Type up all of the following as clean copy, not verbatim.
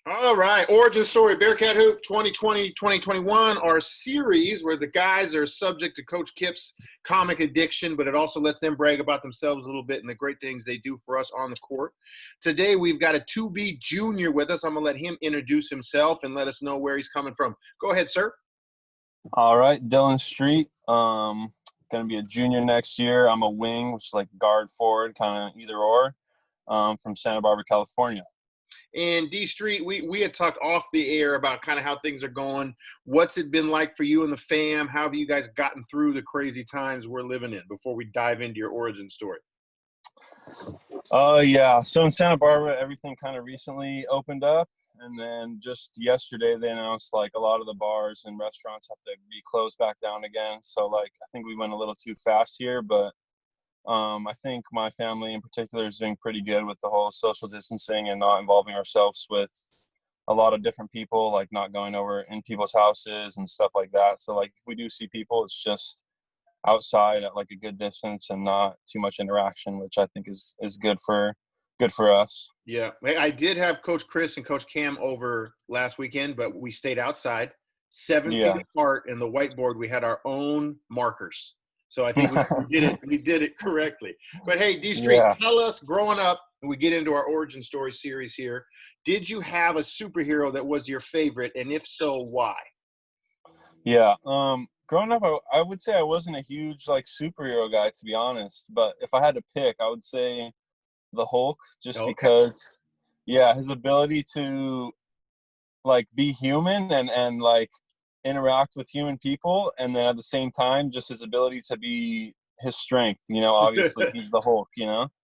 All right. Origin Story Bearcat Hoop 2020-2021, our series where the guys are subject to Coach Kip's comic addiction, but it also lets them brag about themselves a little bit and the great things they do for us on the court. Today, we've got a 2B junior with us. I'm going to let him introduce himself and let us know where he's coming from. Go ahead, sir. All right, Dylan Streett. Going to be a junior next year. I'm a wing, which is like guard forward, kind of either or, from Santa Barbara, California. And D Street, we had talked off the air about kind of how things are going. What's it been like for you and the fam? How have you guys gotten through the crazy times we're living in before we dive into your origin story? Yeah. So in Santa Barbara, everything kind of recently opened up. And then just yesterday, they announced like a lot of the bars and restaurants have to be closed back down again. So like, I think we went a little too fast here, but I think my family in particular is doing pretty good with the whole social distancing and not involving ourselves with a lot of different people, like not going over in people's houses and stuff like that. So like if we do see people, it's just outside at like a good distance and not too much interaction, which I think is good for us. Yeah. I did have Coach Chris and Coach Cam over last weekend, but we stayed outside 7 feet apart, and the whiteboard, we had our own markers. So I think we did it correctly. But hey, D Street, tell us, growing up, and we get into our origin story series here, did you have a superhero that was your favorite, and if so, why? Yeah. Growing up, I would say I wasn't a huge like superhero guy, to be honest. But if I had to pick, I would say the Hulk, just because, his ability to like be human and like interact with human people, and then at the same time just his ability to be his strength, obviously he's the Hulk.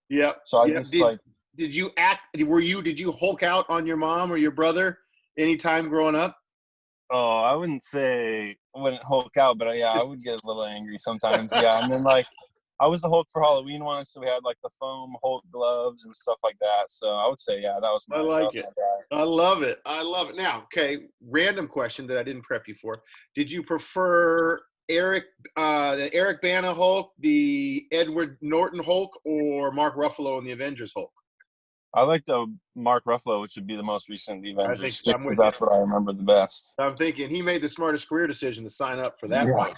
Yeah. So I just did you Hulk out on your mom or your brother anytime growing up? I wouldn't say I wouldn't Hulk out, but I would get a little angry sometimes. And then like I was the Hulk for Halloween once, so we had like the foam Hulk gloves and stuff like that. So I would say, that was my. I like it. I love it. Now, okay, random question that I didn't prep you for. Did you prefer the Eric Bana Hulk, the Edward Norton Hulk, or Mark Ruffalo in the Avengers Hulk? I like the Mark Ruffalo, which would be the most recent The Avengers. That's what I remember the best. I'm thinking he made the smartest career decision to sign up for that one.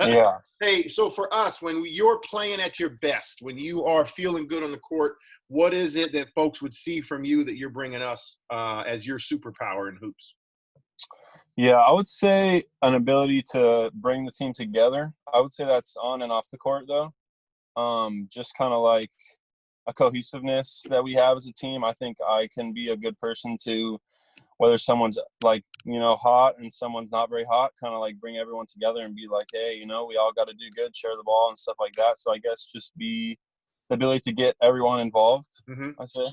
Yeah. Hey, so for us, when you're playing at your best, when you are feeling good on the court, what is it that folks would see from you that you're bringing us as your superpower in hoops? Yeah, I would say an ability to bring the team together. I would say that's on and off the court, though. Just kind of like a cohesiveness that we have as a team. I think I can be a good person to, whether someone's like, hot and someone's not very hot, kind of like bring everyone together and be like, hey, we all got to do good, share the ball and stuff like that. So I guess just be the ability to get everyone involved, I say.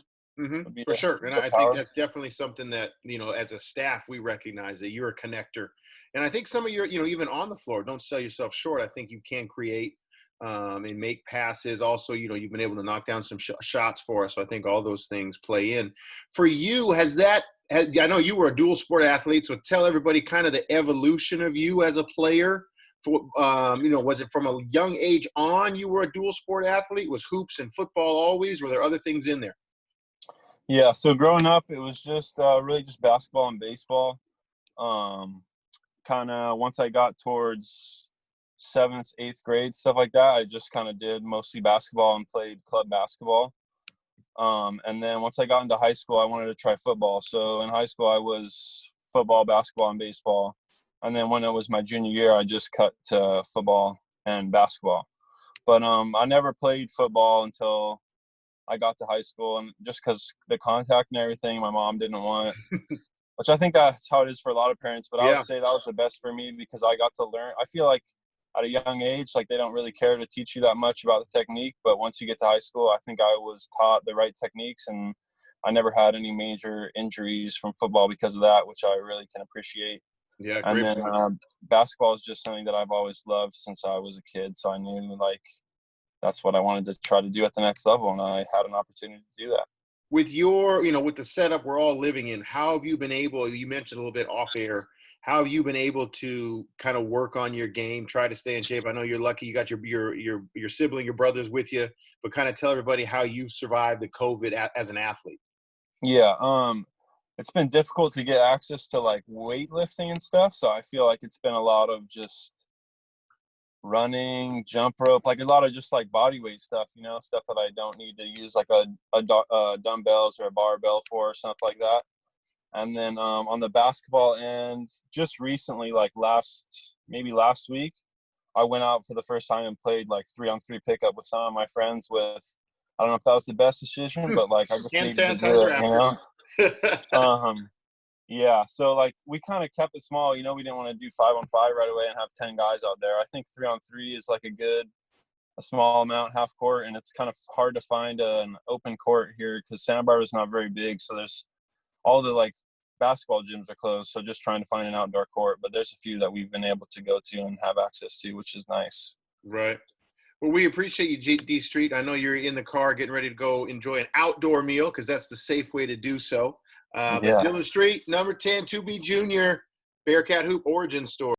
For sure. And I think that's definitely something that, as a staff, we recognize that you're a connector. And I think some of your, even on the floor, don't sell yourself short. I think you can create and make passes. Also, you've been able to knock down some shots for us. So I think all those things play in. For you, I know you were a dual sport athlete, so tell everybody kind of the evolution of you as a player. Was it from a young age on you were a dual sport athlete? Was hoops and football always? Were there other things in there? Yeah, so growing up, it was just really just basketball and baseball. Kind of once I got towards 7th, 8th grade, stuff like that, I just kind of did mostly basketball and played club basketball. And then once I got into high school, I wanted to try football. So in high school, I was football, basketball, and baseball. And then when it was my junior year, I just cut to football and basketball. But I never played football until I got to high school, and just because the contact and everything, my mom didn't want, which I think that's how it is for a lot of parents. But I would say that was the best for me because I got to learn. I feel like at a young age, like they don't really care to teach you that much about the technique. But once you get to high school, I think I was taught the right techniques, and I never had any major injuries from football because of that, which I really can appreciate. Yeah, and then basketball is just something that I've always loved since I was a kid. So I knew like that's what I wanted to try to do at the next level, and I had an opportunity to do that. With your, with the setup we're all living in, how have you been able, you mentioned a little bit off air, how have you been able to kind of work on your game, try to stay in shape? I know you're lucky you got your sibling, your brothers with you, but kind of tell everybody how you survived the COVID as an athlete. Yeah. it's been difficult to get access to like weightlifting and stuff. So I feel like it's been a lot of just running, jump rope, like a lot of just like body weight stuff, you know, stuff that I don't need to use like a dumbbells or a barbell for, or stuff like that. And then on the basketball end, just recently, like maybe last week, I went out for the first time and played like 3-on-3 pickup with some of my friends with, I don't know if that was the best decision, but like I just Hand needed to do sanitizer it, you after. know? Yeah. So like we kind of kept it small, you know, we didn't want to do 5-on-5 right away and have 10 guys out there. I think 3-on-3 is like a small amount, half court. And it's kind of hard to find an open court here because Santa Barbara is not very big. So there's all the like basketball gyms are closed. So just trying to find an outdoor court, but there's a few that we've been able to go to and have access to, which is nice. Right. Well, we appreciate you, D Streett. I know you're in the car getting ready to go enjoy an outdoor meal because that's the safe way to do so. But Yeah. Dylan Streett, number 10, 2B Junior, Bearcat Hoop origin story.